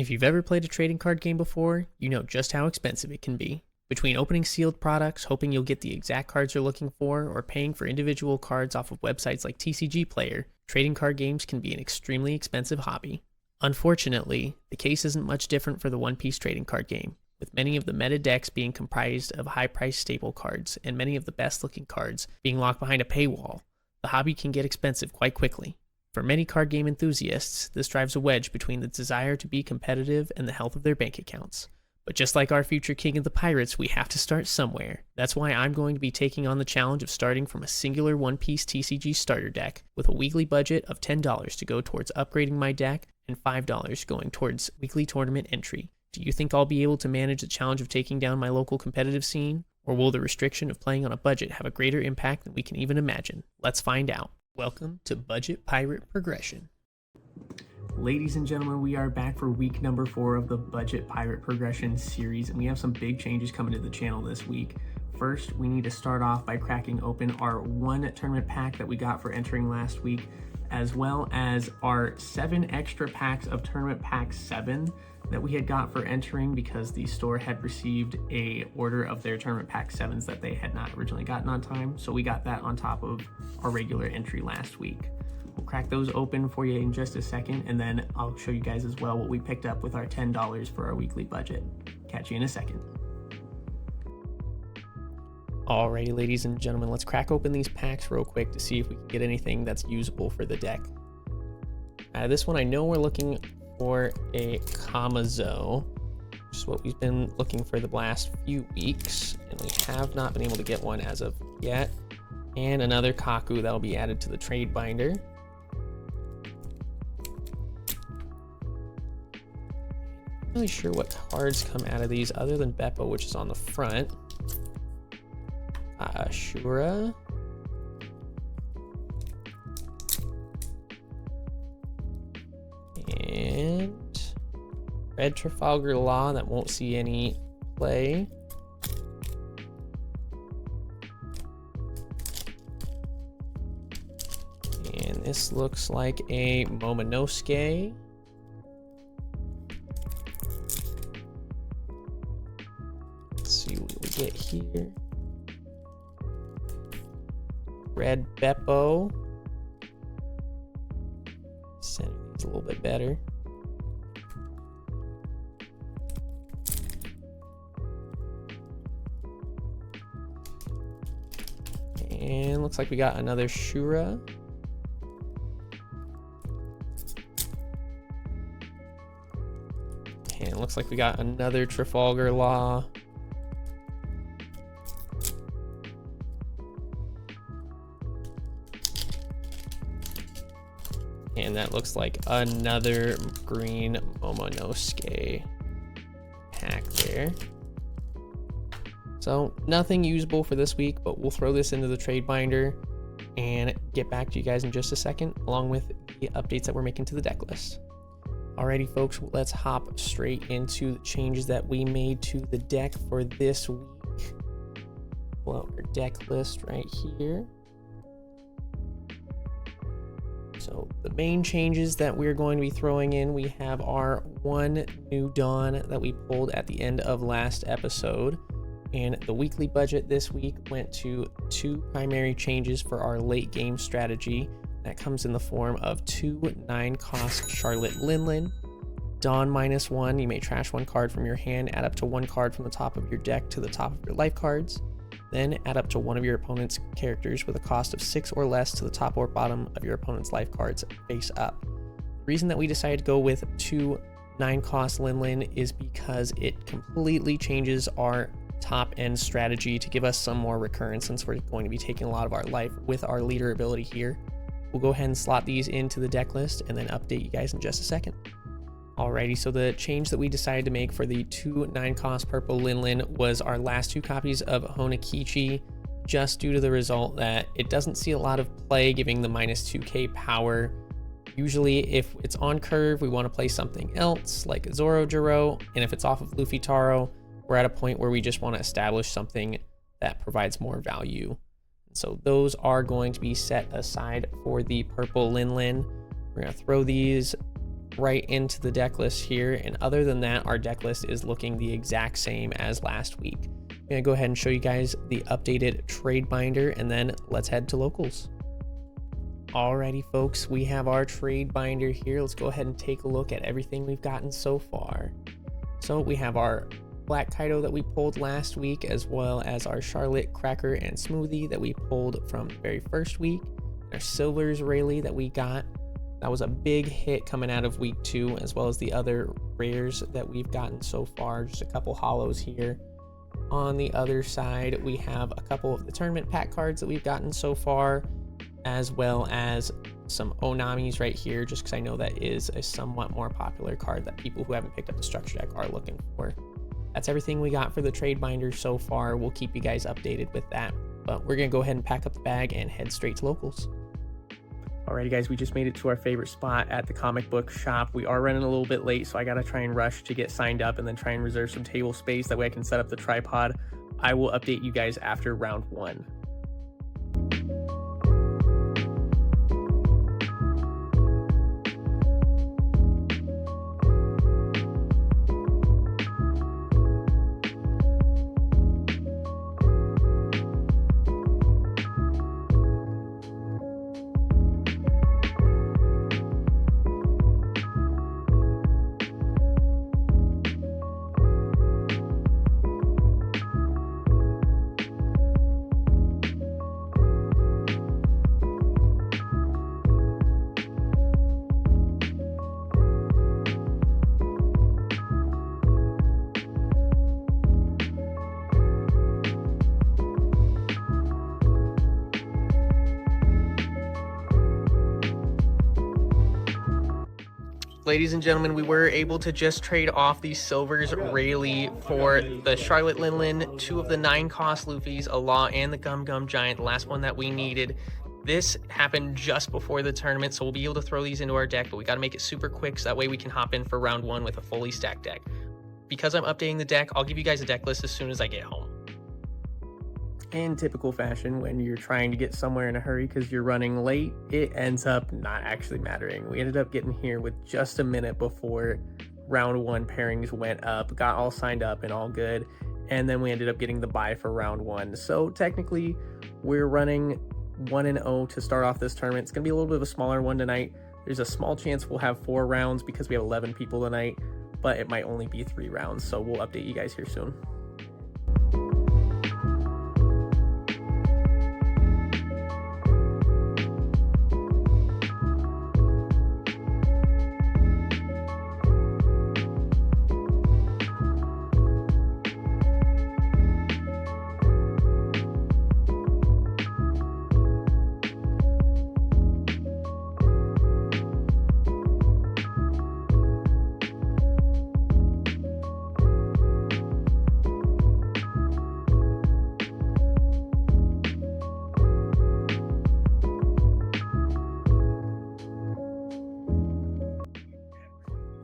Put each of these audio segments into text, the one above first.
If you've ever played a trading card game before, you know just how expensive it can be. Between opening sealed products, hoping you'll get the exact cards you're looking for, or paying for individual cards off of websites like TCG Player, trading card games can be an extremely expensive hobby. Unfortunately, the case isn't much different for the one-piece trading card game, with many of the meta decks being comprised of high-priced staple cards, and many of the best-looking cards being locked behind a paywall. The hobby can get expensive quite quickly. For many card game enthusiasts, this drives a wedge between the desire to be competitive and the health of their bank accounts. But just like our future king of the pirates, we have to start somewhere. That's why I'm going to be taking on the challenge of starting from a singular one-piece TCG starter deck with a weekly budget of $10 to go towards upgrading my deck and $5 going towards weekly tournament entry. Do you think I'll be able to manage the challenge of taking down my local competitive scene? Or will the restriction of playing on a budget have a greater impact than we can even imagine? Let's find out. Welcome to Budget Pirate Progression. Ladies and gentlemen, we are back for week number 4 of the Budget Pirate Progression series, and we have some big changes coming to the channel this week. First, we need to start off by cracking open our 1 tournament pack that we got for entering last week, as well as our 7 extra packs of Tournament Pack 7 that we had got for entering because the store had received a order of their Tournament Pack 7s that they had not originally gotten on time, so we got that on top of our regular entry last week. We'll crack those open for you in just a second, and then I'll show you guys as well what we picked up with our $10 for our weekly budget. Catch you in a second. Alrighty, ladies and gentlemen, let's crack open these packs real quick to see if we can get anything that's usable for the deck. This one, I know we're looking for a Kamazo, which is what we've been looking for the last few weeks, and we have not been able to get one as of yet. And another Kaku that will be added to the trade binder. Not really sure what cards come out of these other than Beppo, which is on the front. Shura. And Red Trafalgar Law that won't see any play. And this looks like a Momonosuke. Let's see what we get here. Red Beppo. Center these a little bit better. And looks like we got another Shura. And it looks like we got another Trafalgar Law. And that looks like another green Momonosuke pack there. So nothing usable for this week, but we'll throw this into the trade binder and get back to you guys in just a second, along with the updates that we're making to the deck list. Alrighty, folks, let's hop straight into the changes that we made to the deck for this week. Pull out our deck list right here. So the main changes that we're going to be throwing in, we have our 1 new Dawn that we pulled at the end of last episode. And the weekly budget this week went to 2 primary changes for our late game strategy. That comes in the form of 2 9-cost Charlotte Linlin. Dawn -1, you may trash 1 card from your hand, add up to 1 card from the top of your deck to the top of your life cards. Then add up to 1 of your opponent's characters with a cost of 6 or less to the top or bottom of your opponent's life cards face up. The reason that we decided to go with 2 9-cost Linlin is because it completely changes our top end strategy to give us some more recurrence, since we're going to be taking a lot of our life with our leader ability here. We'll go ahead and slot these into the deck list and then update you guys in just a second. Alrighty, so the change that we decided to make for the 2 9-cost purple Linlin was our last 2 copies of Honokichi, just due to the result that it doesn't see a lot of play, giving the -2k power. Usually if it's on curve, we want to play something else like Zorojiro, and if it's off of Luffy Taro, we're at a point where we just want to establish something that provides more value. So those are going to be set aside for the purple Linlin. We're going to throw these right into the deck list here. And other than that, our deck list is looking the exact same as last week. I'm gonna go ahead and show you guys the updated trade binder, and then let's head to locals. Alrighty folks, we have our trade binder here. Let's go ahead and take a look at everything we've gotten so far. So we have our Black Kaido that we pulled last week, as well as our Charlotte, Cracker, and Smoothie that we pulled from the very first week. Our Silvers Rayleigh that we got. That was a big hit coming out of week 2, as well as the other rares that we've gotten so far. Just a couple holos here. On the other side, we have a couple of the tournament pack cards that we've gotten so far, as well as some Onamis right here, just because I know that is a somewhat more popular card that people who haven't picked up the structure deck are looking for. That's everything we got for the trade binder so far. We'll keep you guys updated with that, but we're gonna go ahead and pack up the bag and head straight to locals. Alrighty guys, we just made it to our favorite spot at the comic book shop. We are running a little bit late, so I gotta try and rush to get signed up and then try and reserve some table space. That way I can set up the tripod. I will update you guys after round 1. Ladies and gentlemen, we were able to just trade off the Silvers Rayleigh for the Charlotte Linlin, 2 of the 9-cost Luffys, a Law, and the Gum Gum Giant, the last one that we needed. This happened just before the tournament, so we'll be able to throw these into our deck, but we got to make it super quick so that way we can hop in for round 1 with a fully stacked deck. Because I'm updating the deck, I'll give you guys a deck list as soon as I get home. In typical fashion, when you're trying to get somewhere in a hurry because you're running late, it ends up not actually mattering. We ended up getting here with just a minute before round 1 pairings went up, got all signed up and all good, and then we ended up getting the bye for round 1. So technically, we're running 1-0 to start off this tournament. It's going to be a little bit of a smaller one tonight. There's a small chance we'll have 4 rounds because we have 11 people tonight, but it might only be 3 rounds, so we'll update you guys here soon.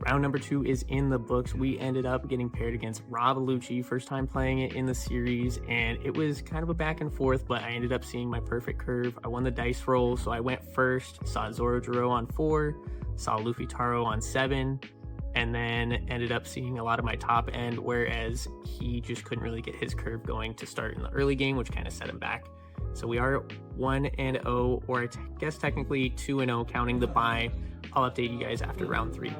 Round number 2 is in the books. We ended up getting paired against Rob Lucci, first time playing it in the series, and it was kind of a back and forth, but I ended up seeing my perfect curve. I won the dice roll, so I went first, saw Zoro Jiro on 4, saw Luffy Taro on 7, and then ended up seeing a lot of my top end, whereas he just couldn't really get his curve going to start in the early game, which kind of set him back. So we are 1-0, or I guess technically 2-0 counting the bye. I'll update you guys after round 3.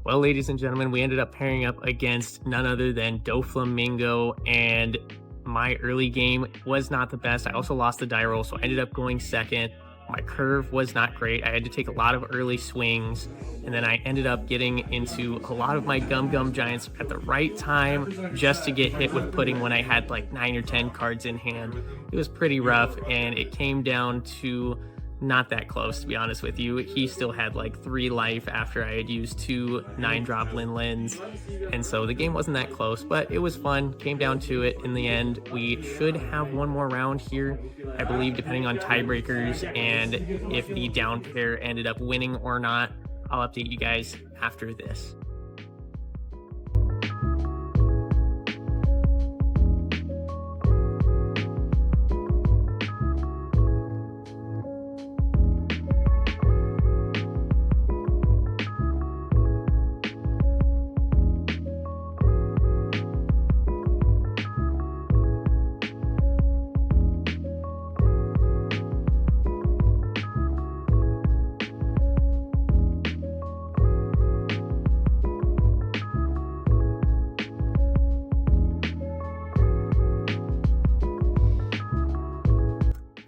Well, ladies and gentlemen, we ended up pairing up against none other than Doflamingo, and my early game was not the best. I also lost the die roll, so I ended up going second. My curve was not great. I had to take a lot of early swings, and then I ended up getting into a lot of my Gum Giants at the right time just to get hit with pudding when I had like 9 or 10 cards in hand. It was pretty rough, and it came down to not that close, to be honest with you. He still had like 3 life after I had used 2 9-drop Lins, and so the game wasn't that close, but it was fun. Came down to it in the end. We should have one more round here, I believe, depending on tiebreakers and if the down pair ended up winning or not. I'll update you guys after this.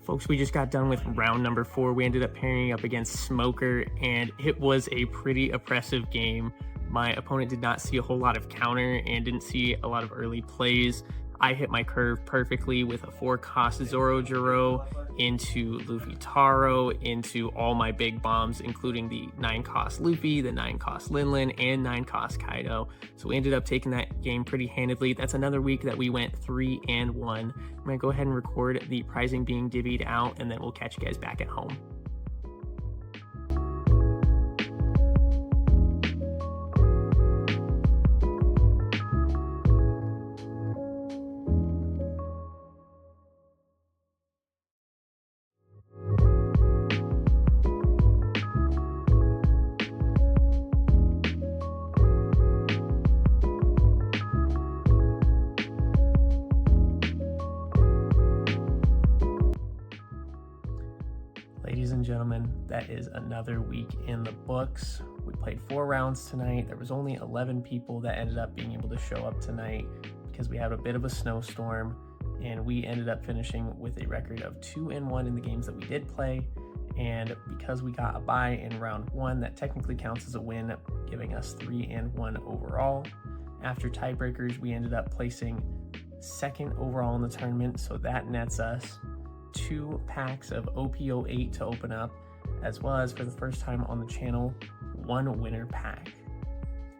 Folks, we just got done with round number 4. We ended up pairing up against Smoker, and it was a pretty oppressive game. My opponent did not see a whole lot of counter and didn't see a lot of early plays. I hit my curve perfectly with a 4-cost Zoro into Luffy Taro, into all my big bombs, including the 9-cost Luffy, the 9-cost Lin, and 9-cost Kaido. So we ended up taking that game pretty handedly. That's another week that we went 3-1. I'm gonna go ahead and record the prizing being divvied out, and then we'll catch you guys back at home. Ladies and gentlemen, that is another week in the books. We played 4 rounds tonight. There was only 11 people that ended up being able to show up tonight because we had a bit of a snowstorm, and we ended up finishing with a record of 2-1 in the games that we did play. And because we got a bye in round 1, that technically counts as a win, giving us 3-1 overall. After tiebreakers, we ended up placing 2nd overall in the tournament, so that nets us 2 packs of OP08 to open up, as well as, for the first time on the channel, 1 winner pack.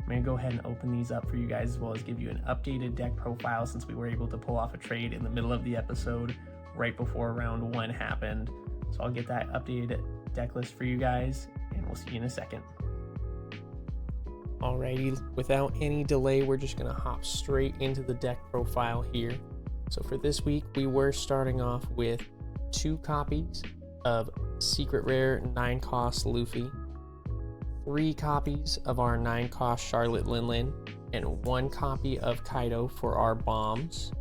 I'm going to go ahead and open these up for you guys, as well as give you an updated deck profile, since we were able to pull off a trade in the middle of the episode right before round 1 happened. So I'll get that updated deck list for you guys, and we'll see you in a second. Alrighty, without any delay, we're just going to hop straight into the deck profile here. So for this week, we were starting off with 2 copies of Secret Rare 9-cost Luffy, 3 copies of our 9-cost Charlotte Lin, and 1 copy of Kaido for our bombs.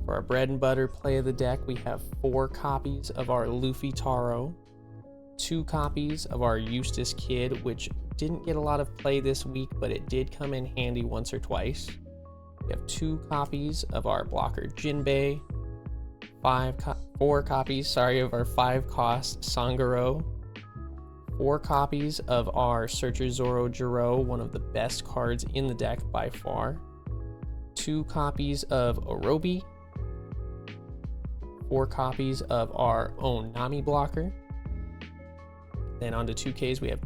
For our bread and butter play of the deck, we have 4 copies of our Luffy Taro, 2 copies of our Eustace Kid, which didn't get a lot of play this week, but it did come in handy once or twice. We have 2 copies of our blocker Jinbei, 4 copies of our 5-cost Sangoro, 4 copies of our Searcher Zoro, one of the best cards in the deck by far, 2 copies of Orobi, 4 copies of our own Nami blocker. Then on to 2Ks, we have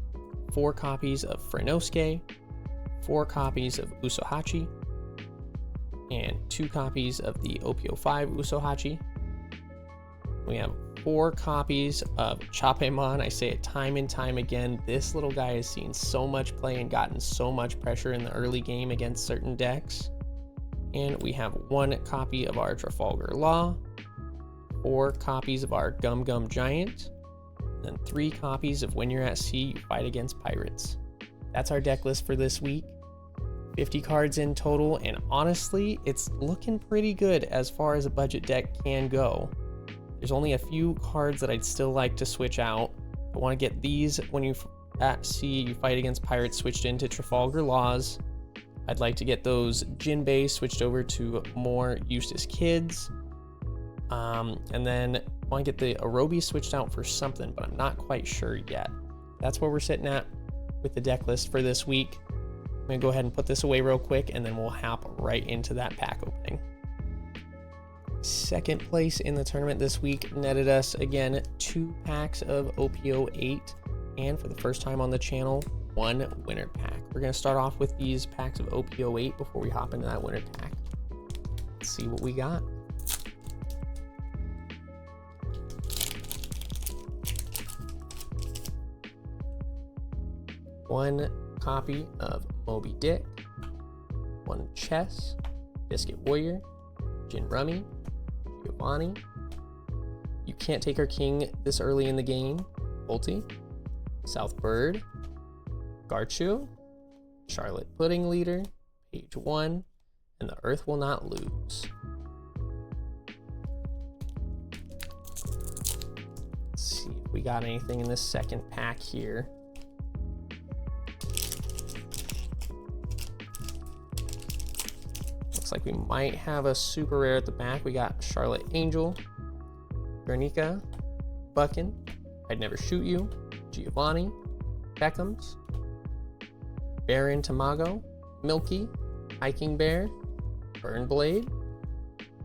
4 copies of Frenosuke, 4 copies of Usohachi, and 2 copies of the OP05 Usohachi. We have 4 copies of Chapemon. I say it time and time again, this little guy has seen so much play and gotten so much pressure in the early game against certain decks. And we have 1 copy of our Trafalgar Law, 4 copies of our Gum Giant, and 3 copies of When You're at Sea, You Fight Against Pirates. That's our deck list for this week. 50 cards in total, and honestly, it's looking pretty good as far as a budget deck can go. There's only a few cards that I'd still like to switch out. I want to get these At sea, you fight against pirates switched into Trafalgar Laws. I'd like to get those Jinbei switched over to more Eustace Kids. And then I want to get the Arobi switched out for something, but I'm not quite sure yet. That's where we're sitting at with the deck list for this week. I'm going to go ahead and put this away real quick, and then we'll hop right into that pack opening. Second place in the tournament this week netted us, again, 2 packs of OPO8, and for the first time on the channel, 1 winner pack. We're going to start off with these packs of OPO8 before we hop into that winner pack. Let's see what we got. One copy of Moby Dick, 1 Chess, Biscuit Warrior, Jin Rummy, Giovanni, You Can't Take Our King This Early in the Game, Ulti, South Bird, Garchu, Charlotte Pudding Leader, Page 1, and The Earth Will Not Lose. Let's see if we got anything in this second pack here. Looks like we might have a super rare at the back. We got Charlotte Angel, Guernica, Buckin, I'd Never Shoot You, Giovanni, Beckham's, Baron Tamago, Milky, Hiking Bear, Burnblade,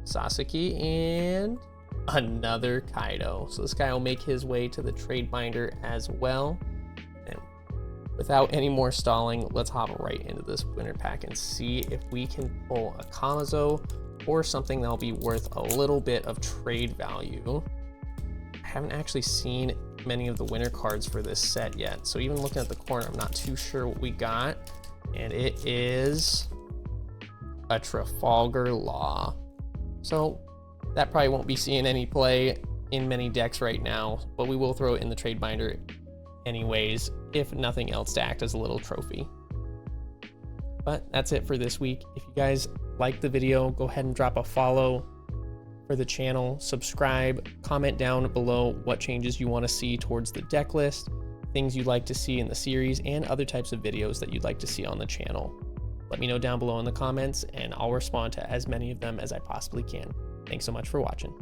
Sasaki, and another Kaido. So this guy will make his way to the trade binder as well. And without any more stalling, let's hop right into this winner pack and see if we can pull a Kamazo or something that'll be worth a little bit of trade value. I haven't actually seen many of the winner cards for this set yet, so even looking at the corner, I'm not too sure what we got. And it is a Trafalgar Law. So that probably won't be seeing any play in many decks right now, but we will throw it in the trade binder anyways, if nothing else, to act as a little trophy. But that's it for this week. If you guys like the video, go ahead and drop a follow for the channel, subscribe, comment down below what changes you want to see towards the deck list, things you'd like to see in the series, and other types of videos that you'd like to see on the channel. Let me know down below in the comments, and I'll respond to as many of them as I possibly can. Thanks so much for watching.